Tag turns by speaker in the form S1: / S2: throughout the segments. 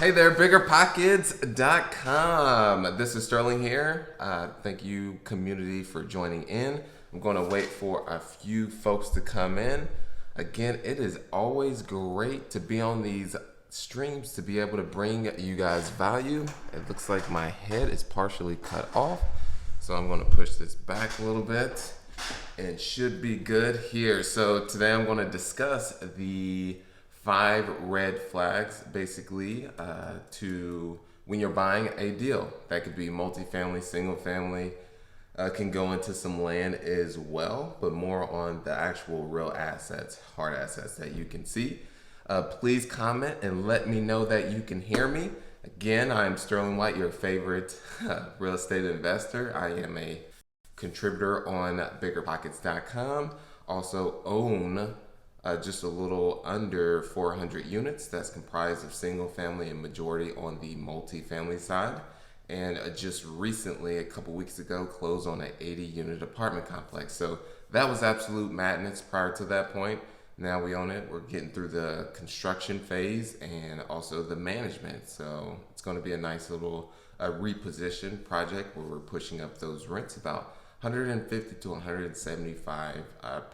S1: Hey there, BiggerPockets.com. This is Sterling here. Thank you, community, for joining in. I'm going to wait for a few folks to come in. Again, it is always great to be on these streams to be able to bring you guys value. It looks like my head is partially cut off, so I'm going to push this back a little bit and it should be good here. So today I'm going to discuss the 5 red flags basically to when you're buying a deal. That could be multifamily, single family, can go into some land as well, but more on the actual real assets, hard assets that you can see. Please comment and let me know that you can hear me. Again, I'm Sterling White, your favorite real estate investor. I am a contributor on BiggerPockets.com. Also own just a little under 400 units that's comprised of single family and majority on the multifamily side. And just recently, a couple weeks ago, closed on an 80 unit apartment complex. So that was absolute madness prior to that point. Now we own it. We're getting through the construction phase and also the management. So it's going to be a nice little reposition project where we're pushing up those rents about 150 to 175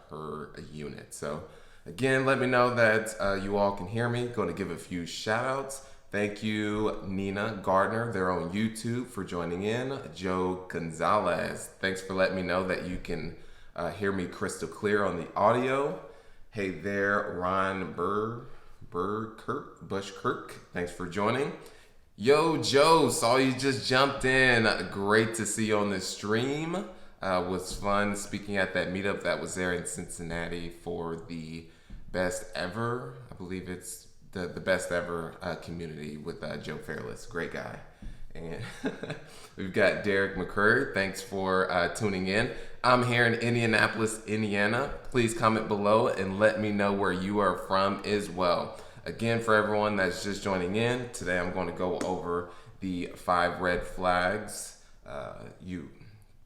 S1: per unit. So again, let me know that you all can hear me. Going to give a few shout outs. Thank you, Nina Gardner. They're on YouTube for joining in. Joe Gonzalez, thanks for letting me know that you can hear me crystal clear on the audio. Hey there, Ron Bushkirk. Thanks for joining. Yo, Joe, saw you just jumped in. Great to see you on the stream. Was fun speaking at that meetup that was there in Cincinnati for the best ever. I believe it's the best ever community with Joe Fairless. Great guy. And we've got Derek McCurry. Thanks for tuning in. I'm here in Indianapolis, Indiana. Please comment below and let me know where you are from as well. Again, for everyone that's just joining in, today I'm going to go over the 5 red flags you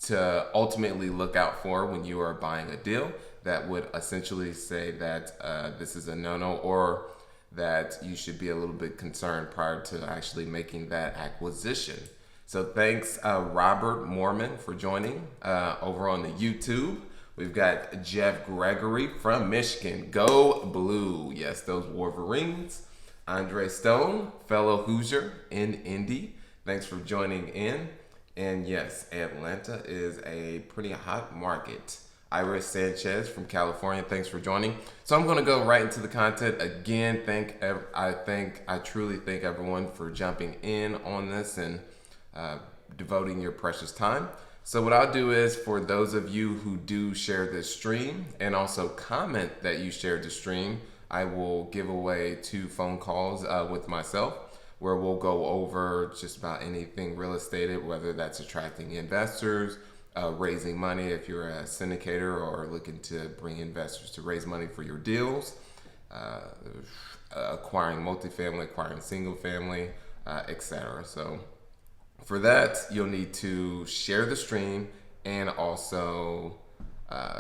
S1: to ultimately look out for when you are buying a deal that would essentially say that this is a no-no, or that you should be a little bit concerned prior to actually making that acquisition. So thanks Robert Mormon for joining over on the YouTube. We've got Jeff Gregory from Michigan. Go Blue. Yes, those Wolverines. Andre Stone, fellow Hoosier in Indy. Thanks for joining in. And yes, Atlanta is a pretty hot market. Iris Sanchez from California, thanks for joining. So I'm going to go right into the content. Again, I truly thank everyone for jumping in on this and devoting your precious time. So what I'll do is, for those of you who do share this stream and also comment that you shared the stream, I will give away 2 phone calls with myself, where we'll go over just about anything real estate, whether that's attracting investors, raising money if you're a syndicator or looking to bring investors to raise money for your deals, acquiring multifamily, acquiring single family, etc. So for that, you'll need to share the stream and also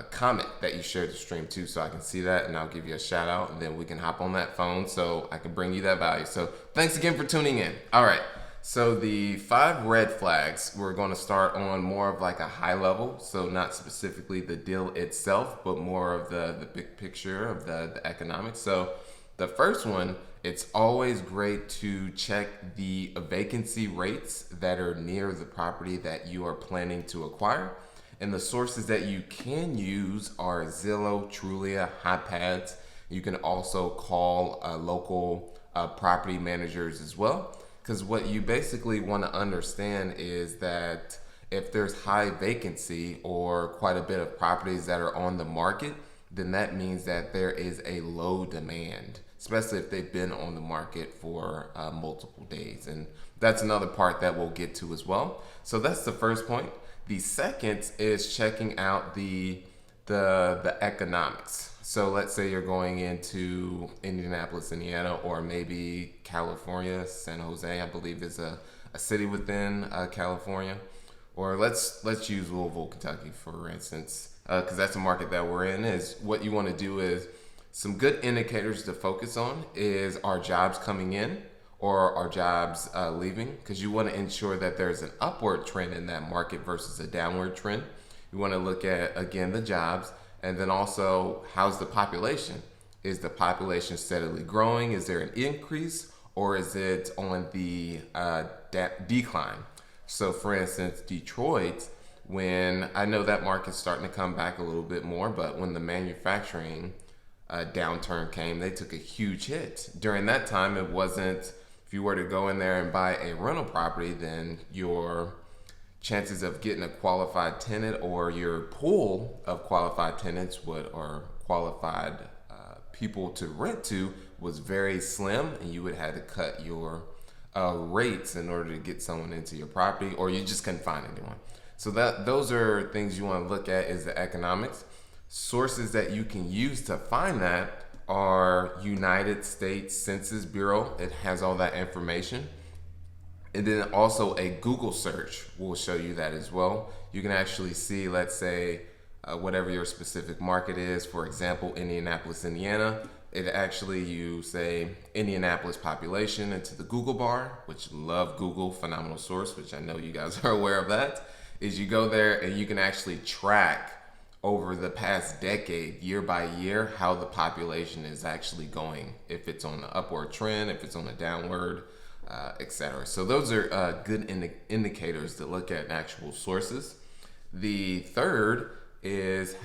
S1: comment that you shared the stream too, so I can see that and I'll give you a shout out, and then we can hop on that phone so I can bring you that value. So thanks again for tuning in. All right, so the 5 red flags, we're going to start on more of like a high level, so not specifically the deal itself, but more of the big picture of the economics. So the first one, it's always great to check the vacancy rates that are near the property that you are planning to acquire. And the sources that you can use are Zillow, Trulia, HotPads. You can also call local property managers as well. Because what you basically want to understand is that if there's high vacancy or quite a bit of properties that are on the market, then that means that there is a low demand, especially if they've been on the market for multiple days. And that's another part that we'll get to as well. So that's the first point. The second is checking out the economics. So let's say you're going into Indianapolis, Indiana, or maybe California, San Jose, I believe is a city within California. Or let's use Louisville, Kentucky, for instance, because that's a market that we're in. Is what you want to do is some good indicators to focus on is, are jobs coming in, or are jobs leaving? Because you want to ensure that there's an upward trend in that market versus a downward trend. You want to look at, again, the jobs, and then also how's the population? Is the population steadily growing? Is there an increase, or is it on the decline? So, for instance, Detroit, when I know that market's starting to come back a little bit more, but when the manufacturing downturn came, they took a huge hit. During that time, it wasn't, if you were to go in there and buy a rental property, then your chances of getting a qualified tenant or your pool of qualified tenants would, or qualified people to rent to, was very slim, and you would have to cut your rates in order to get someone into your property, or you just couldn't find anyone. So those are things you want to look at, is the economics. Sources that you can use to find that are United States Census Bureau. It has all that information. And then also a Google search will show you that as well. You can actually see, let's say, whatever your specific market is. For example, Indianapolis, Indiana. It actually, you say Indianapolis population into the Google bar, which love Google, phenomenal source, which I know you guys are aware of that, is you go there and you can actually track over the past decade, year by year, how the population is actually going, if it's on the upward trend, if it's on the downward, etc. So those are good indicators to look at actual sources. The third is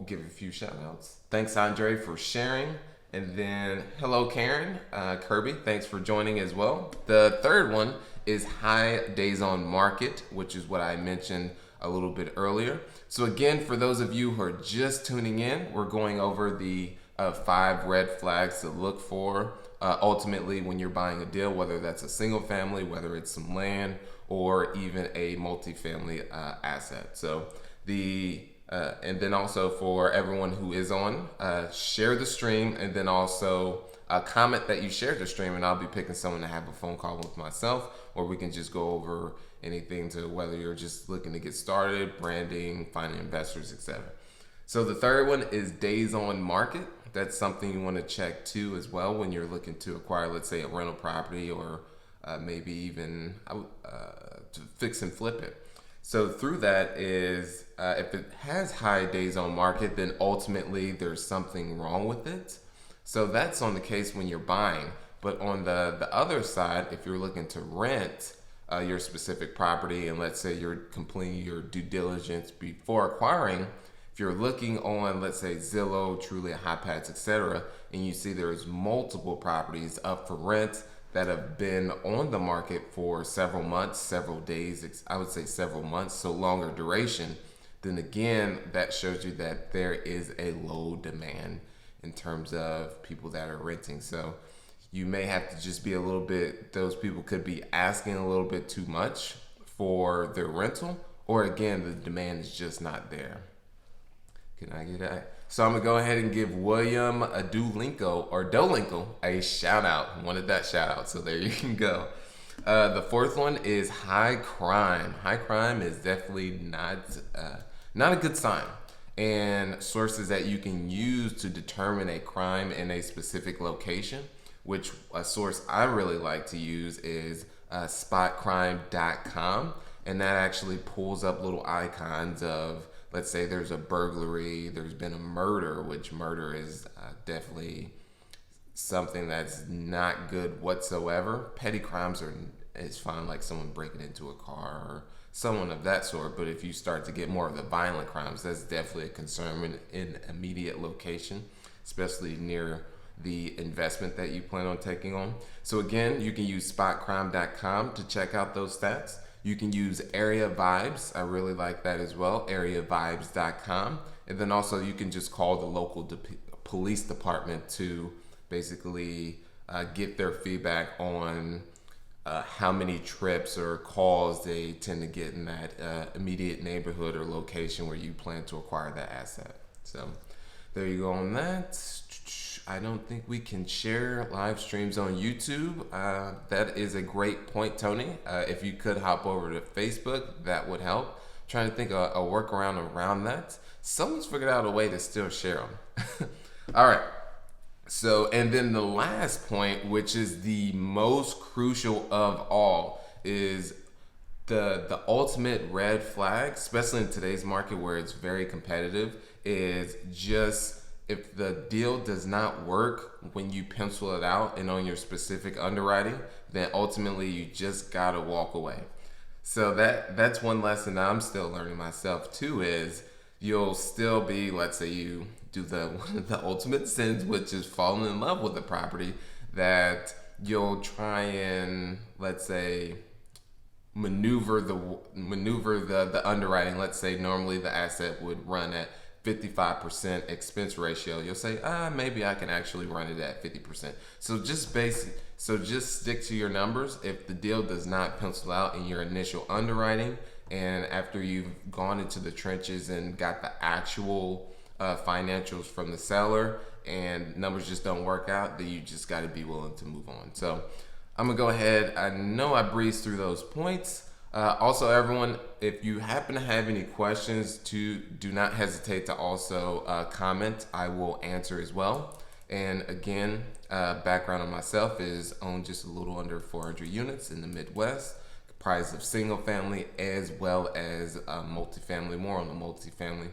S1: give a few shout outs. Thanks, Andre, for sharing. And then hello, Karen Kirby, thanks for joining as well. The third one is high days on market, which is what I mentioned a little bit earlier. So again, for those of you who are just tuning in, we're going over the 5 red flags to look for ultimately when you're buying a deal, whether that's a single family, whether it's some land, or even a multifamily asset. So and then also for everyone who is on, share the stream, and then also comment that you shared the stream, and I'll be picking someone to have a phone call with myself, or we can just go over anything to whether you're just looking to get started, branding, finding investors, etc. So the third one is days on market. That's something you want to check too as well when you're looking to acquire, let's say, a rental property, or maybe even to fix and flip it. So through that is, if it has high days on market, then ultimately there's something wrong with it. So that's on the case when you're buying. But on the other side, if you're looking to rent your specific property, and let's say you're completing your due diligence before acquiring, if you're looking on, let's say, Zillow, Trulia, HotPads, etc., and you see there's multiple properties up for rent that have been on the market for several months, several days, I would say several months, so longer duration, then again, that shows you that there is a low demand in terms of people that are renting. So you may have to just be a little bit, those people could be asking a little bit too much for their rental, or again, the demand is just not there. Can I get that? So I'm gonna go ahead and give William Dolinko a shout out. Wanted that shout out, so there you can go. The fourth one is high crime. High crime is definitely not a good sign. And sources that you can use to determine a crime in a specific location, which a source I really like to use is spotcrime.com, and that actually pulls up little icons of, let's say there's a burglary, there's been a murder, which murder is definitely something that's not good whatsoever. Petty crimes is fine, like someone breaking into a car or someone of that sort. But if you start to get more of the violent crimes, that's definitely a concern in immediate location, especially near the investment that you plan on taking on. So again, you can use spotcrime.com to check out those stats. You can use Area Vibes. I really like that as well, areavibes.com. And then also you can just call the local police department to basically get their feedback on how many trips or calls they tend to get in that immediate neighborhood or location where you plan to acquire that asset. So there you go on that. I don't think we can share live streams on YouTube. That is a great point, Tony. If you could hop over to Facebook, that would help. Trying to think of a workaround around that. Someone's figured out a way to still share them. All right. So, and then the last point, which is the most crucial of all, is the ultimate red flag, especially in today's market where it's very competitive, is just if the deal does not work when you pencil it out and on your specific underwriting, then ultimately you just gotta walk away. So that's one lesson that I'm still learning myself too, is you'll still be, let's say you do the one of the ultimate sins, which is falling in love with the property, that you'll try and, let's say, maneuver the underwriting. Let's say normally the asset would run at 55% expense ratio. You'll say, maybe I can actually run it at 50%. So just stick to your numbers. If the deal does not pencil out in your initial underwriting, and after you've gone into the trenches and got the actual financials from the seller and numbers just don't work out, then you just got to be willing to move on. So I'm gonna go ahead. I know I breezed through those points. Also, everyone, if you happen to have any questions, do not hesitate to also comment. I will answer as well. And again, background on myself is own just a little under 400 units in the Midwest, comprised of single family as well as multifamily. More on the multifamily.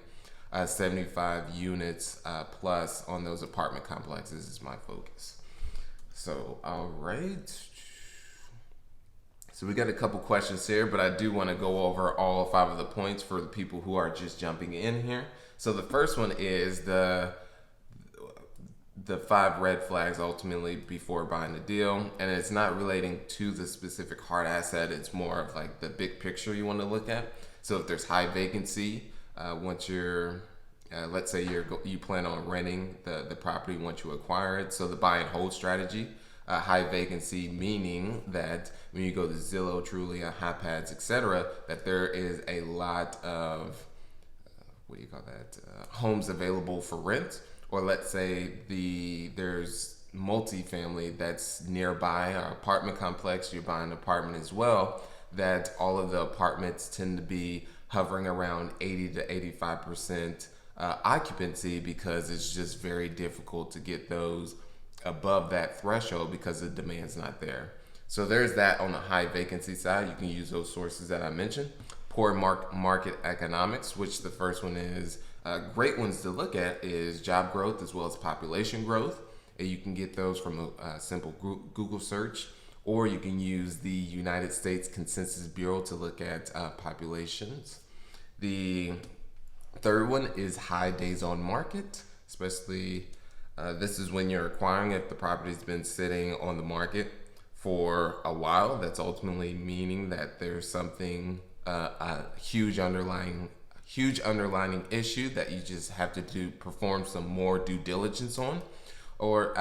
S1: 75 units plus on those apartment complexes is my focus. So, all right. So we got a couple questions here, but I do want to go over all 5 of the points for the people who are just jumping in here. So the first one is the 5 red flags ultimately before buying the deal, and it's not relating to the specific hard asset. It's more of like the big picture you want to look at. So if there's high vacancy, once you're let's say you plan on renting the property once you acquire it. So the buy and hold strategy, high vacancy, meaning that when you go to Zillow, Trulia, HotPads, etc., that there is a lot of homes available for rent. Or let's say there's multifamily that's nearby, or apartment complex, you're buying an apartment as well, that all of the apartments tend to be hovering around 80 to 85% occupancy, because it's just very difficult to get those above that threshold because the demand's not there. So there's that on the high vacancy side. You can use those sources that I mentioned. Poor market economics, which the first one is great ones to look at, is job growth as well as population growth. And you can get those from a simple Google search, or you can use the United States Census Bureau to look at populations. The third one is high days on market, especially this is when you're acquiring. If the property's been sitting on the market for a while, that's ultimately meaning that there's something, a huge underlying issue that you just have to perform some more due diligence on. Or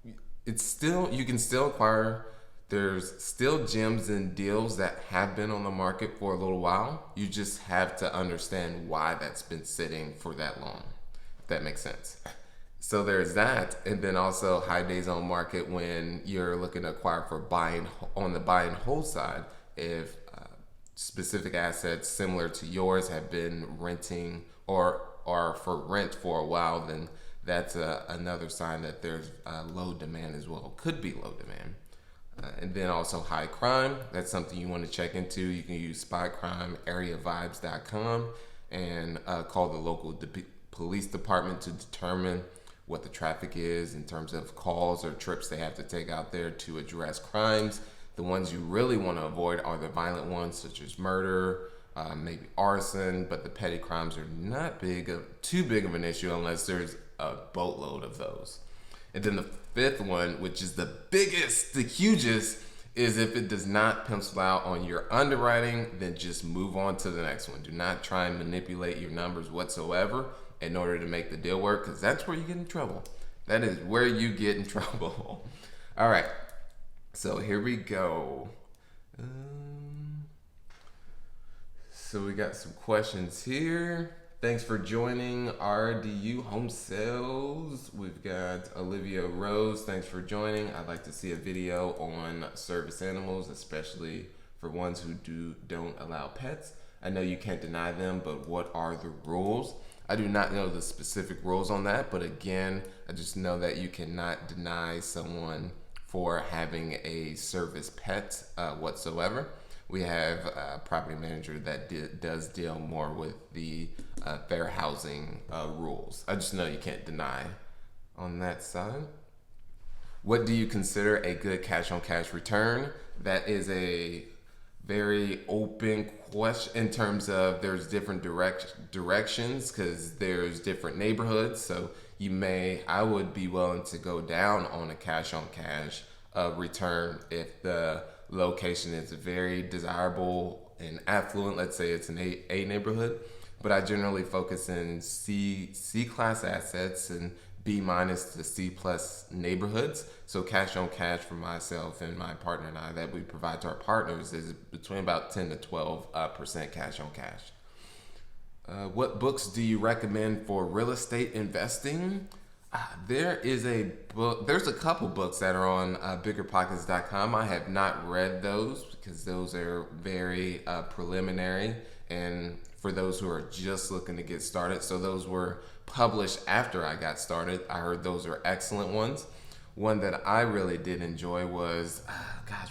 S1: you can still acquire. There's still gems and deals that have been on the market for a little while. You just have to understand why that's been sitting for that long, if that makes sense. So there's that. And then also high days on market when you're looking to acquire on the buy and hold side. If specific assets similar to yours have been renting or are for rent for a while, then that's another sign that there's low demand as well. Could be low demand. And then also high crime. That's something you want to check into. You can use spotcrimeareavibes.com and call the local police department to determine what the traffic is in terms of calls or trips they have to take out there to address crimes. The ones you really want to avoid are the violent ones, such as murder, maybe arson, but the petty crimes are not too big of an issue unless there's a boatload of those. And then the fifth one, which is the biggest, the hugest, is if it does not pencil out on your underwriting, then just move on to the next one. Do not try and manipulate your numbers whatsoever in order to make the deal work, because that's where you get in trouble. That is where you get in trouble. All right, so here we go. So we got some questions here. Thanks for joining RDU Home Sales. We've got Olivia Rose. Thanks for joining. I'd like to see a video on service animals, especially for ones who don't allow pets. I know you can't deny them, but what are the rules? I do not know the specific rules on that, but again, I just know that you cannot deny someone for having a service pet whatsoever. We have a property manager that does deal more with the fair housing rules. I just know you can't deny on that side. What do you consider a good cash on cash return? That is a very open question in terms of there's different directions because there's different neighborhoods. So I would be willing to go down on a cash on cash return if the location is very desirable and affluent. Let's say it's an A neighborhood, but I generally focus in C class assets and B minus to C plus neighborhoods. So cash on cash for myself and my partner and I that we provide to our partners is between about 10 to 12% cash on cash. What books do you recommend for real estate investing? There's a couple books that are on BiggerPockets.com. I have not read those because those are very preliminary and for those who are just looking to get started. So those were published after I got started. I heard those are excellent ones. One that I really did enjoy was,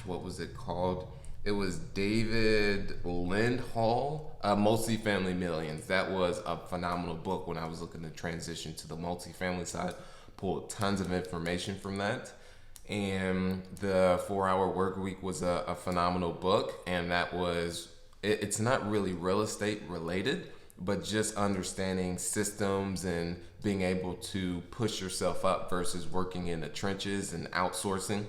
S1: what was it called? It was David Lindhall, Multifamily Millions. That was a phenomenal book when I was looking to transition to the multifamily side. Pulled tons of information from that. And the 4-Hour Work Week was a phenomenal book. And that was, it's not really real estate related, but just understanding systems and being able to push yourself up versus working in the trenches and outsourcing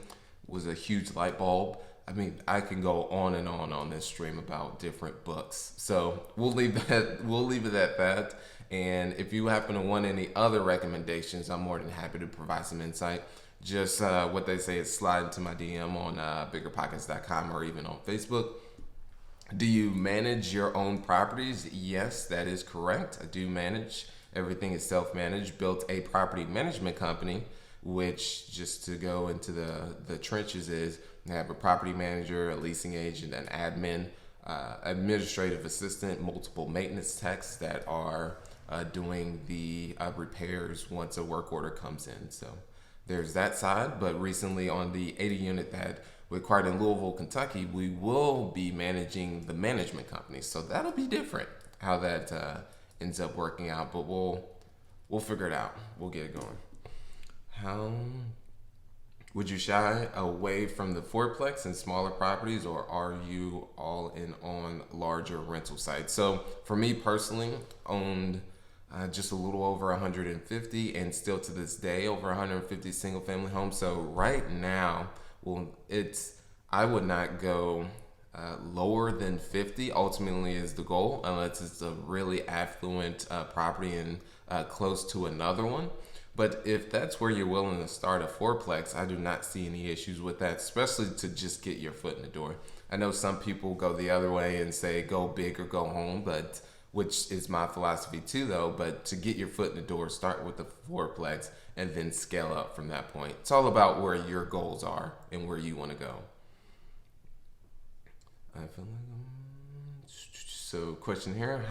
S1: was a huge light bulb. I mean, I can go on and on this stream about different books. So we'll leave it at that. And if you happen to want any other recommendations, I'm more than happy to provide some insight. Just what they say is slide into my DM on BiggerPockets.com or even on Facebook. Do you manage your own properties? Yes, that is correct. I do manage. Everything is self-managed. Built a property management company, which just to go into the trenches is you have a property manager, a leasing agent, an admin, administrative assistant, multiple maintenance techs that are doing the repairs once a work order comes in. So there's that side. But recently on the 80 unit that we acquired in Louisville, Kentucky, we will be managing the management company. So that'll be different how that ends up working out, but we'll figure it out. We'll get it going. How would you shy away from the fourplex and smaller properties, or are you all in on larger rental sites? So for me personally, owned just a little over 150 and still to this day over 150 single family homes. So right now, I would not go lower than 50 ultimately is the goal, unless it's a really affluent property and close to another one. But if that's where you're willing to start a fourplex, I do not see any issues with that, especially to just get your foot in the door. I know some people go the other way and say go big or go home, which is my philosophy too though, but to get your foot in the door, start with the fourplex and then scale up from that point. It's all about where your goals are and where you want to go. So question here,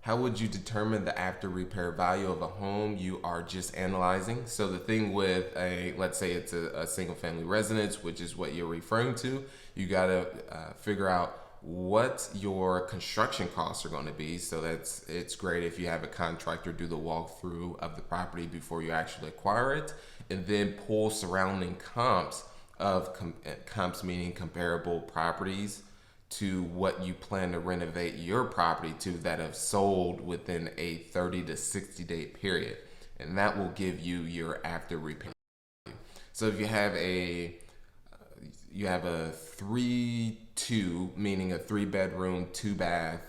S1: how would you determine the after repair value of a home you are just analyzing? So the thing with let's say it's a single family residence, which is what you're referring to, you got to figure out what your construction costs are going to be. So it's great if you have a contractor do the walkthrough of the property before you actually acquire it, and then pull surrounding comps comps meaning comparable properties to what you plan to renovate your property to that have sold within a 30 to 60 day period, and that will give you your after repair. So if you have a 3-2, meaning a 3-bedroom, 2-bath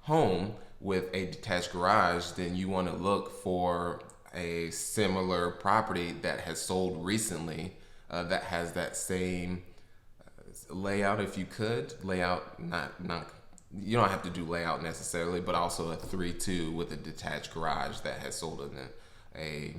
S1: home with a detached garage, then you want to look for a similar property that has sold recently that has that same layout. If you could layout, not you don't have to do layout necessarily, but also a 3-2 with a detached garage that has sold in a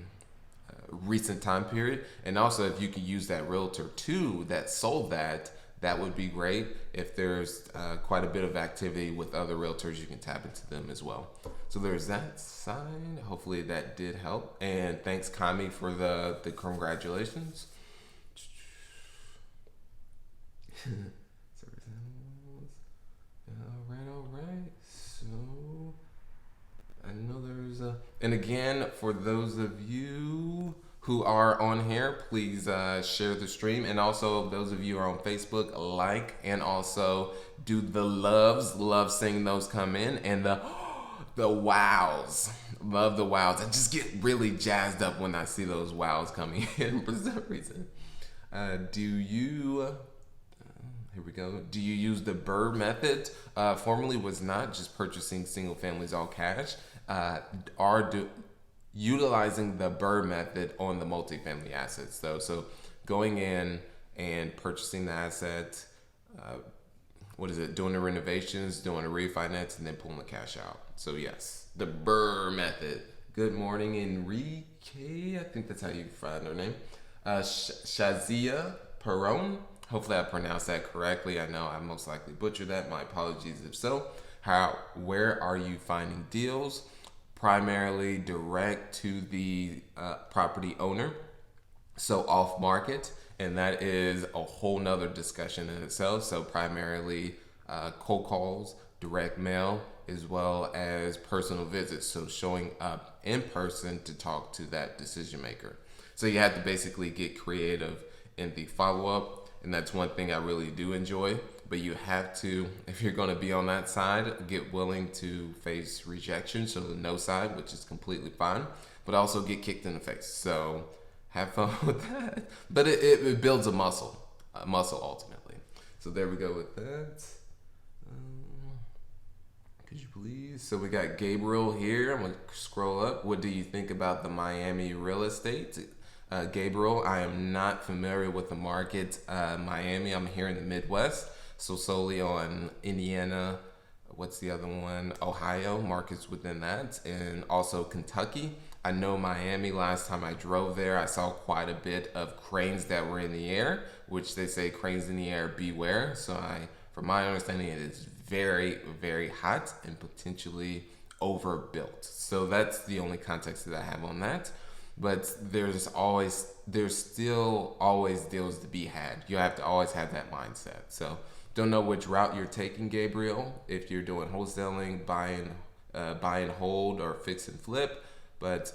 S1: recent time period. And also if you can use that realtor too that sold that, that would be great. If there's quite a bit of activity with other realtors, you can tap into them as well. So there's that side. Hopefully that did help. And thanks, Kami, for the congratulations. All right. So I know there's a. And again, for those of you who are on here, please share the stream. And also, those of you who are on Facebook, like, and also do the loves. Love seeing those come in. And the wows. Love the wows. I just get really jazzed up when I see those wows coming in for some reason. Do you. Here we go. Do you use the BRRRR method? Formerly was not just purchasing single families all cash. Utilizing the BRRRR method on the multifamily assets though. So going in and purchasing the asset, doing the renovations, doing a refinance, and then pulling the cash out. So yes, the BRRRR method. Good morning, Enrique. I think that's how you find her name. Shazia Perron. Hopefully I pronounced that correctly. I know I most likely butchered that. My apologies if so. Where are you finding deals? Primarily direct to the property owner, so off market, and that is a whole nother discussion in itself. So primarily cold calls, direct mail, as well as personal visits, so showing up in person to talk to that decision maker. So you have to basically get creative in the follow-up, and that's one thing I really do enjoy. But you have to, if you're going to be on that side, get willing to face rejection, so the no side, which is completely fine, but also get kicked in the face. So have fun with that. But it builds a muscle ultimately. So there we go with that. Could you please? So we got Gabriel here. I'm going to scroll up. What do you think about the Miami real estate? Gabriel, I am not familiar with the market. Miami, I'm here in the Midwest. So solely on Indiana, what's the other one? Ohio, markets within that, and also Kentucky. I know Miami, last time I drove there, I saw quite a bit of cranes that were in the air, which they say cranes in the air, beware. So from my understanding, it is very, very hot and potentially overbuilt. So that's the only context that I have on that. But there's still always deals to be had. You have to always have that mindset. So don't know which route you're taking, Gabriel, if you're doing wholesaling, buy and hold, or fix and flip. But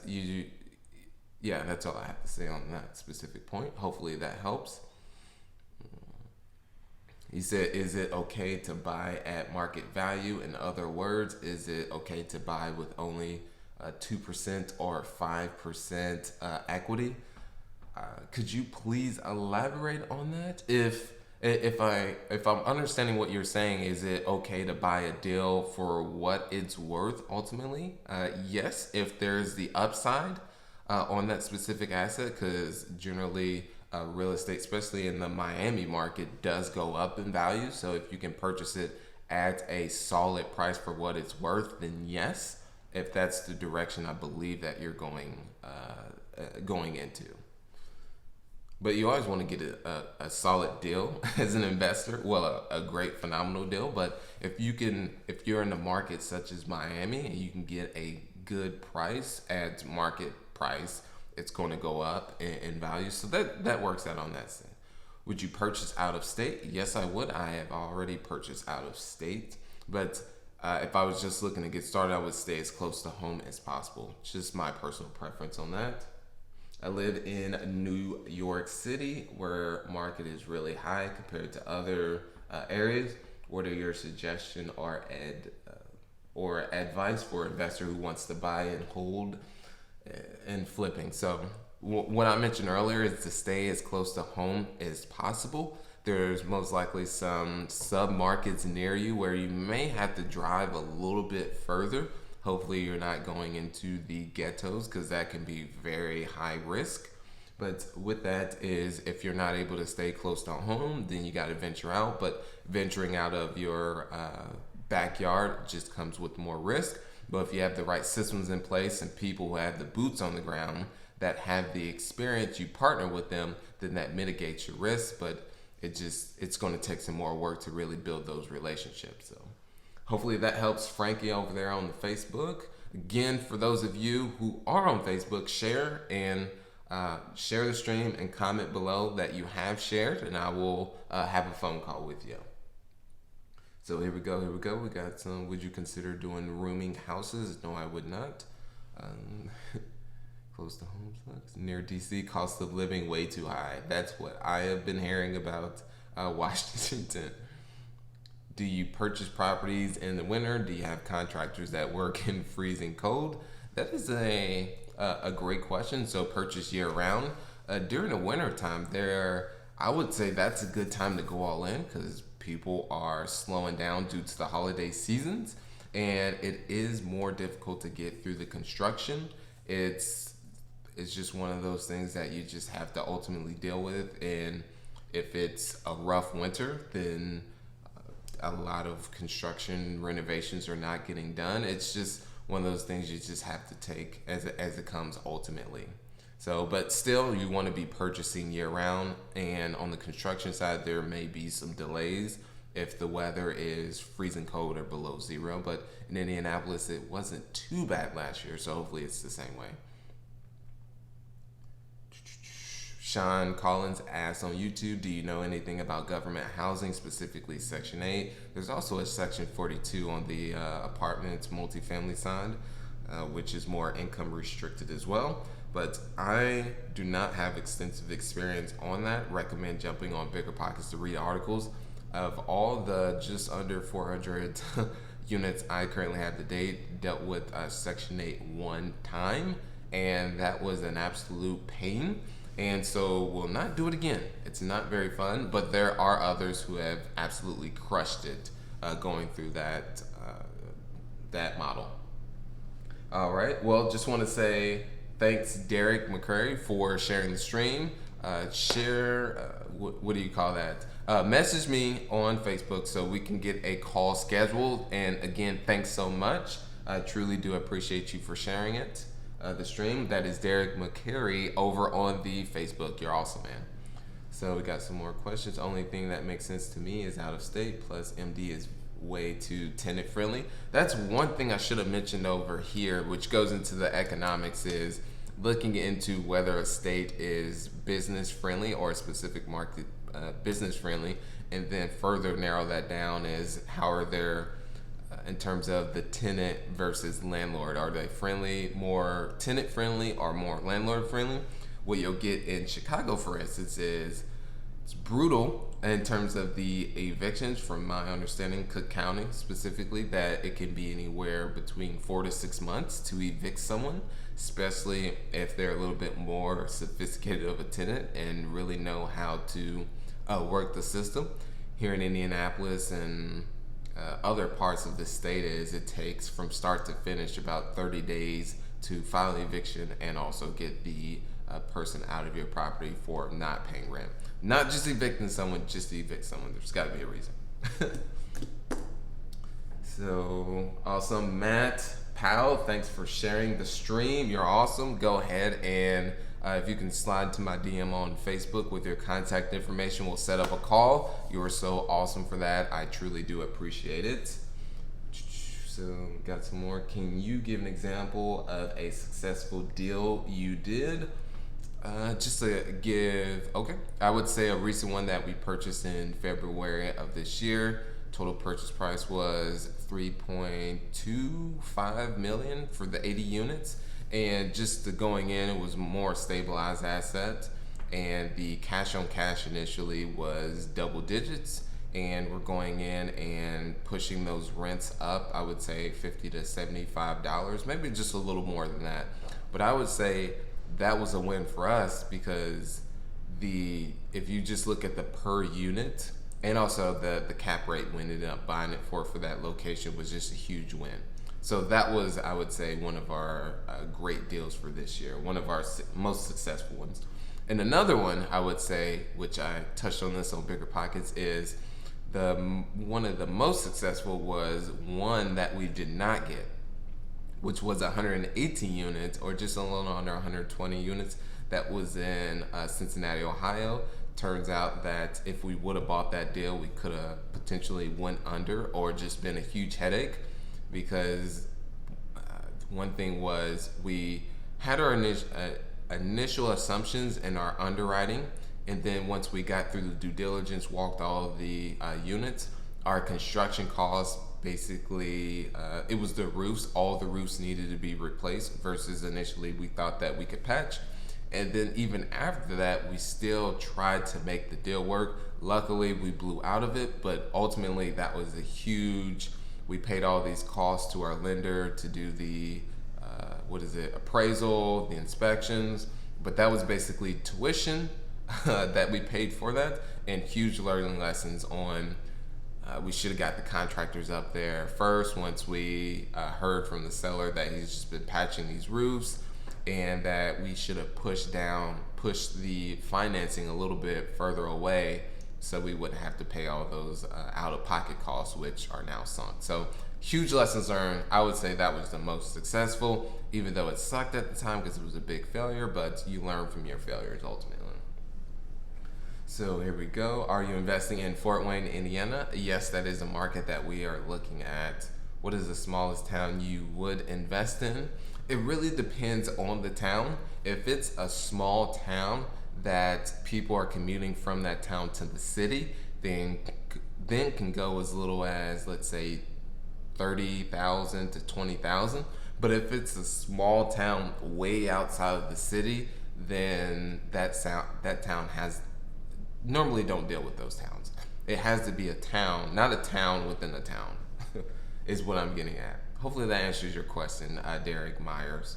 S1: that's all I have to say on that specific point. Hopefully that helps. He said, is it okay to buy at market value? In other words, is it okay to buy with only 2% or 5% equity? Could you please elaborate on that? If I'm understanding what you're saying, is it okay to buy a deal for what it's worth ultimately? Yes, if there's the upside on that specific asset, because generally real estate, especially in the Miami market, does go up in value. So if you can purchase it at a solid price for what it's worth, then yes, if that's the direction I believe that you're going into. But you always want to get a solid deal as an investor. Well, a great, phenomenal deal. But if you're in a market such as Miami and you can get a good price at market price, it's going to go up in value. So that works out on that side. Would you purchase out of state? Yes, I would. I have already purchased out of state. But if I was just looking to get started, I would stay as close to home as possible. Just my personal preference on that. I live in New York City, where market is really high compared to other areas. What are your suggestion or advice for an investor who wants to buy and hold and flipping? So what I mentioned earlier is to stay as close to home as possible. There's most likely some sub-markets near you where you may have to drive a little bit further. Hopefully you're not going into the ghettos, because that can be very high risk. But with that is, if you're not able to stay close to home, then you got to venture out. But venturing out of your backyard just comes with more risk. But if you have the right systems in place and people who have the boots on the ground that have the experience, you partner with them, then that mitigates your risk. But it's going to take some more work to really build those relationships. So hopefully that helps Frankie over there on the Facebook. Again, for those of you who are on Facebook, share the stream and comment below that you have shared, and I will have a phone call with you. So here we go. We got some. Would you consider doing rooming houses? No, I would not. Close to home sucks. Near DC, cost of living way too high. That's what I have been hearing about Washington. Do you purchase properties in the winter? Do you have contractors that work in freezing cold? That is a great question. So purchase year round. During the winter time, I would say that's a good time to go all in because people are slowing down due to the holiday seasons, and it is more difficult to get through the construction. It's just one of those things that you just have to ultimately deal with, and if it's a rough winter, then a lot of construction renovations are not getting done. It's just one of those things you just have to take as it comes ultimately. So, but still, you want to be purchasing year round, and on the construction side, there may be some delays if the weather is freezing cold or below zero. But in Indianapolis, it wasn't too bad last year, so hopefully it's the same way. Sean Collins asks on YouTube, do you know anything about government housing, specifically Section 8? There's also a Section 42 on the apartments, multifamily side, which is more income restricted as well. But I do not have extensive experience on that. Recommend jumping on BiggerPockets to read articles. Of all the just under 400 units I currently have to date, dealt with Section 8 one time, and that was an absolute pain. And so we'll not do it again. It's not very fun, but there are others who have absolutely crushed it going through that model. All right. Well, just want to say thanks, Derek McCurry, for sharing the stream. What do you call that? Message me on Facebook so we can get a call scheduled. And again, thanks so much. I truly do appreciate you for sharing it. The stream. That is Derek McCary over on the Facebook. You're awesome, man. So we got some more questions. Only thing that makes sense to me is out of state, plus MD is way too tenant friendly. That's one thing I should have mentioned over here, which goes into the economics, is looking into whether a state is business friendly or a specific market business friendly, and then further narrow that down is how are their in terms of the tenant versus landlord. Are they friendly, more tenant friendly, or more landlord friendly? What you'll get in Chicago, for instance, is it's brutal in terms of the evictions. From my understanding, Cook County specifically, that it can be anywhere between 4 to 6 months to evict someone, especially if they're a little bit more sophisticated of a tenant and really know how to work the system. Here in Indianapolis and other parts of the state, it takes from start to finish about 30 days to file an eviction and also get the person out of your property for not paying rent. Not just evicting someone, just to evict someone. There's got to be a reason. So awesome, Matt Powell, thanks for sharing the stream. You're awesome. Go ahead and if you can slide to my DM on Facebook with your contact information, we'll set up a call. You are so awesome for that. I truly do appreciate it. So got some more. Can you give an example of a successful deal you did? Just to give, okay. I would say a recent one that we purchased in February of this year. Total purchase price was $3.25 million for the 80 units. And just the going in, it was more stabilized asset, and the cash on cash initially was double digits, and we're going in and pushing those rents up. I would say $50 to $75, maybe just a little more than that. But I would say that was a win for us because if you just look at the per unit and also the cap rate we ended up buying it for that location was just a huge win. So that was, I would say, one of our great deals for this year, one of our most successful ones. And another one, I would say, which I touched on this on BiggerPockets, is one of the most successful was one that we did not get, which was 118 units, or just a little under 120 units. That was in Cincinnati, Ohio. Turns out that if we would have bought that deal, we could have potentially went under or just been a huge headache, because one thing was we had our initial assumptions in our underwriting, and then once we got through the due diligence, walked all of the units, our construction costs basically, it was the roofs. All the roofs needed to be replaced versus initially we thought that we could patch. And then even after that, we still tried to make the deal work. Luckily, we blew out of it, but ultimately that was a huge, we paid all these costs to our lender to do the, appraisal, the inspections. But that was basically tuition that we paid for that, and huge learning lessons on, we should have got the contractors up there first once we heard from the seller that he's just been patching these roofs, and that we should have pushed the financing a little bit further away so we wouldn't have to pay all those out-of-pocket costs, which are now sunk. So huge lessons learned. I would say that was the most successful, even though it sucked at the time because it was a big failure, but you learn from your failures ultimately. So here we go. Are you investing in Fort Wayne, Indiana? Yes, that is a market that we are looking at. What is the smallest town you would invest in? It really depends on the town. If it's a small town that people are commuting from that town to the city, then can go as little as, let's say, 30,000 to 20,000. But if it's a small town way outside of the city, then that town has, normally don't deal with those towns. It has to be a town, not a town within a town, is what I'm getting at. Hopefully that answers your question, Derek Myers.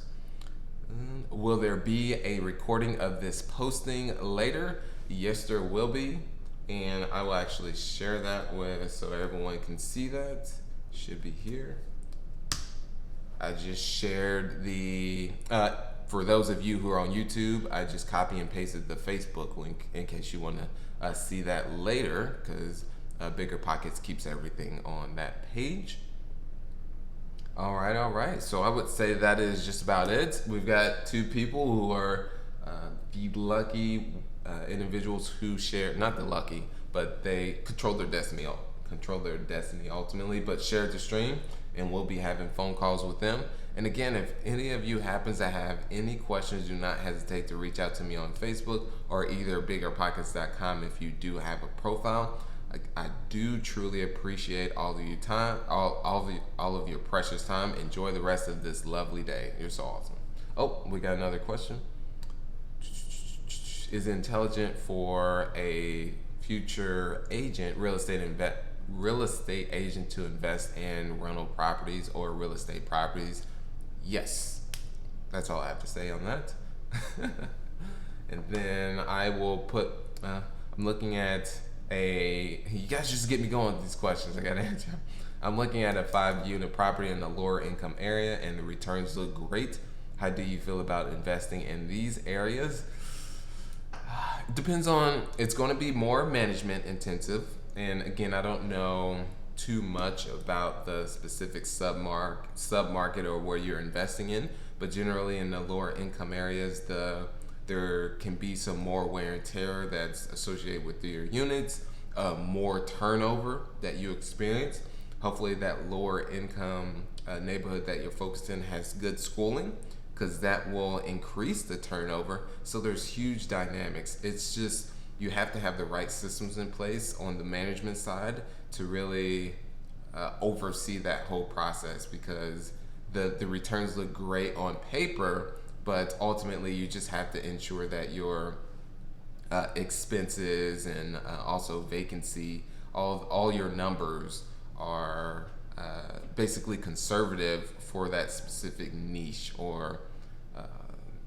S1: Will there be a recording of this posting later? Yes, there will be. And I will actually share that so everyone can see that. Should be here. I just shared for those of you who are on YouTube, I just copy and pasted the Facebook link in case you want to see that later, because BiggerPockets keeps everything on that page. All right. So I would say that is just about it. We've got two people who are the lucky individuals who share, not the lucky, but they control their destiny ultimately, but shared the stream, and we'll be having phone calls with them. And again, if any of you happens to have any questions, do not hesitate to reach out to me on Facebook or either BiggerPockets.com if you do have a profile. I do truly appreciate all of your time, all of your precious time. Enjoy the rest of this lovely day. You're so awesome. Oh, we got another question. Is it intelligent for a future real estate agent to invest in rental properties or real estate properties? Yes. That's all I have to say on that. And then I will put, I'm looking at you guys just get me going with these questions. I gotta answer. I'm looking at a 5-unit property in a lower income area and the returns look great. How do you feel about investing in these areas? It depends on, it's going to be more management intensive. And again, I don't know too much about the specific submarket or where you're investing in, but generally in the lower income areas, there can be some more wear and tear that's associated with your units, more turnover that you experience. Hopefully that lower income neighborhood that you're focused in has good schooling, because that will increase the turnover. So there's huge dynamics. It's just, you have to have the right systems in place on the management side to really oversee that whole process, because the returns look great on paper, but ultimately you just have to ensure that your expenses and also vacancy, all your numbers are basically conservative for that specific niche, or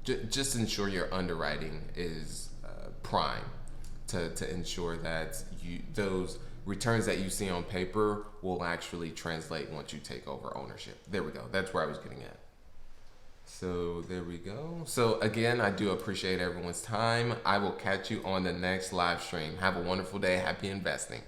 S1: just ensure your underwriting is prime to ensure that those returns that you see on paper will actually translate once you take over ownership. There we go. That's where I was getting at. So there we go. So again, I do appreciate everyone's time. I will catch you on the next live stream. Have a wonderful day. Happy investing.